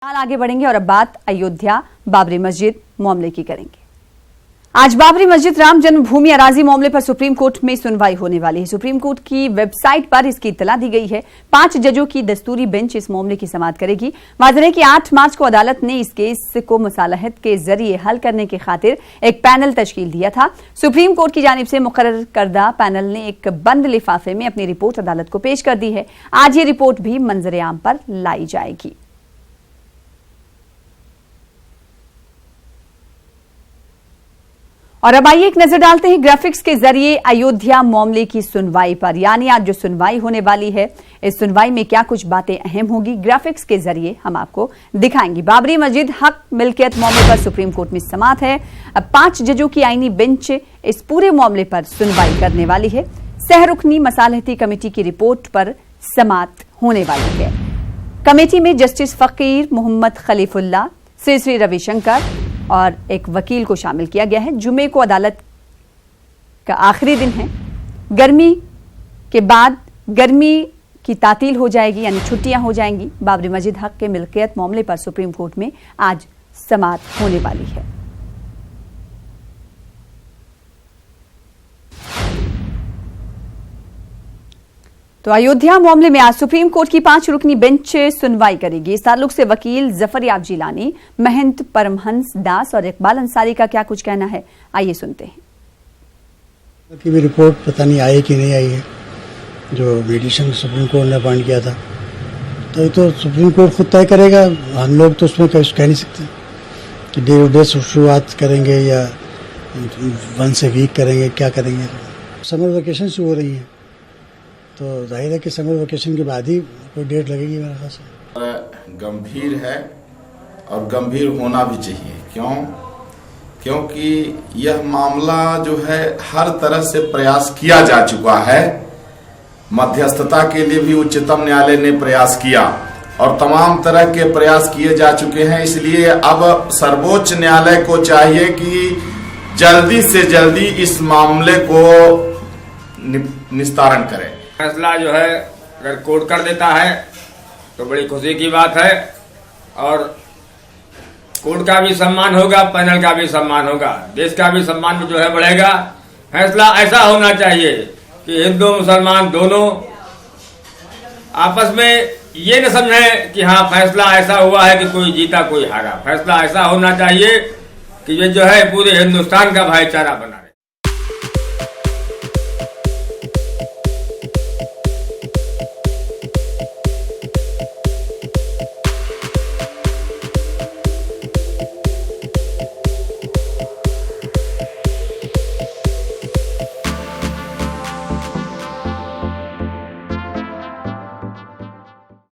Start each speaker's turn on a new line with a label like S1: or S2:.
S1: आगे बढ़ेंगे और अब बात अयोध्या बाबरी मस्जिद मामले की करेंगे। आज बाबरी मस्जिद राम जन्मभूमि अराजी मामले पर सुप्रीम कोर्ट में सुनवाई होने वाली है। सुप्रीम कोर्ट की वेबसाइट पर इसकी इत्तला दी गई है। 5 जजों की दस्तूरी बेंच इस मामले की समाअत करेगी। वाज़ेह है कि 8 मार्च को अदालत ने इस केस को मुसालहत के जरिए हल करने की खातिर एक पैनल तश्कील दिया था। सुप्रीम कोर्ट की जानिब से मुकर्रर करदा पैनल ने एक बंद लिफाफे में अपनी रिपोर्ट अदालत को पेश कर दी है। आज ये रिपोर्ट भी मंजर आम पर लाई जाएगी। और अब आइए एक नजर डालते हैं ग्राफिक्स के जरिए अयोध्या मामले की सुनवाई पर, यानी आज जो सुनवाई होने वाली है इस सुनवाई में क्या कुछ बातें अहम होगी, ग्राफिक्स के जरिए हम आपको दिखाएंगे। बाबरी मस्जिद हक मिल्कियत मामले पर सुप्रीम कोर्ट में समाअत है। अब 5 जजों की आईनी बेंच इस पूरे मामले पर सुनवाई करने वाली है। सहरुकनी मसालहती कमेटी की रिपोर्ट पर समाअत होने वाली है। कमेटी में जस्टिस फकीर मोहम्मद खलीफुल्लाह, श्री रविशंकर और एक वकील को शामिल किया गया है। जुमे को अदालत का आखिरी दिन है। गर्मी के बाद गर्मी की तातील हो जाएगी, यानी छुट्टियां हो जाएंगी। बाबरी मस्जिद हक के मिल्कियत मामले पर सुप्रीम कोर्ट में आज समाअत होने वाली है। तो अयोध्या मामले में आज सुप्रीम कोर्ट की 5 रुकनी बेंच सुनवाई करेगी। इस ताल्लुक से वकील जफर याब जिलानी, महंत परमहंस दास और इकबाल अंसारी का क्या कुछ कहना है, आइए सुनते हैं।
S2: की भी रिपोर्ट पता नहीं आई कि नहीं आई है, जो मीडिएशन सुप्रीम कोर्ट ने अपॉइंट किया था, तो ये तो सुप्रीम कोर्ट खुद तय करेगा। हम लोग तो उसमें कुछ कह नहीं सकते कि डे टू डे शुरुआत करेंगे या 1 से वीक करेंगे, क्या करेंगे। समर वेकेशन शुरू हो रही है, तो जाहिर है कि समर वेकेशन के बाद ही कोई डेट लगेगी मेरे ख्याल से।
S3: गंभीर है और गंभीर होना भी चाहिए। क्योंकि यह मामला जो है हर तरह से प्रयास किया जा चुका है। मध्यस्थता के लिए भी उच्चतम न्यायालय ने प्रयास किया और तमाम तरह के प्रयास किए जा चुके हैं। इसलिए अब सर्वोच्च न्यायालय को चाहिए कि जल्दी से जल्दी इस मामले को निस्तारण करें।
S4: फैसला जो है अगर कोर्ट कर देता है तो बड़ी खुशी की बात है और कोर्ट का भी सम्मान होगा, पैनल का भी सम्मान होगा, देश का भी सम्मान जो है बढ़ेगा। फैसला ऐसा होना चाहिए कि हिंदू मुसलमान दोनों आपस में ये न समझें कि हाँ फैसला ऐसा हुआ है कि कोई जीता कोई हारा। फैसला ऐसा होना चाहिए कि ये जो है पूरे हिंदुस्तान का भाईचारा बना।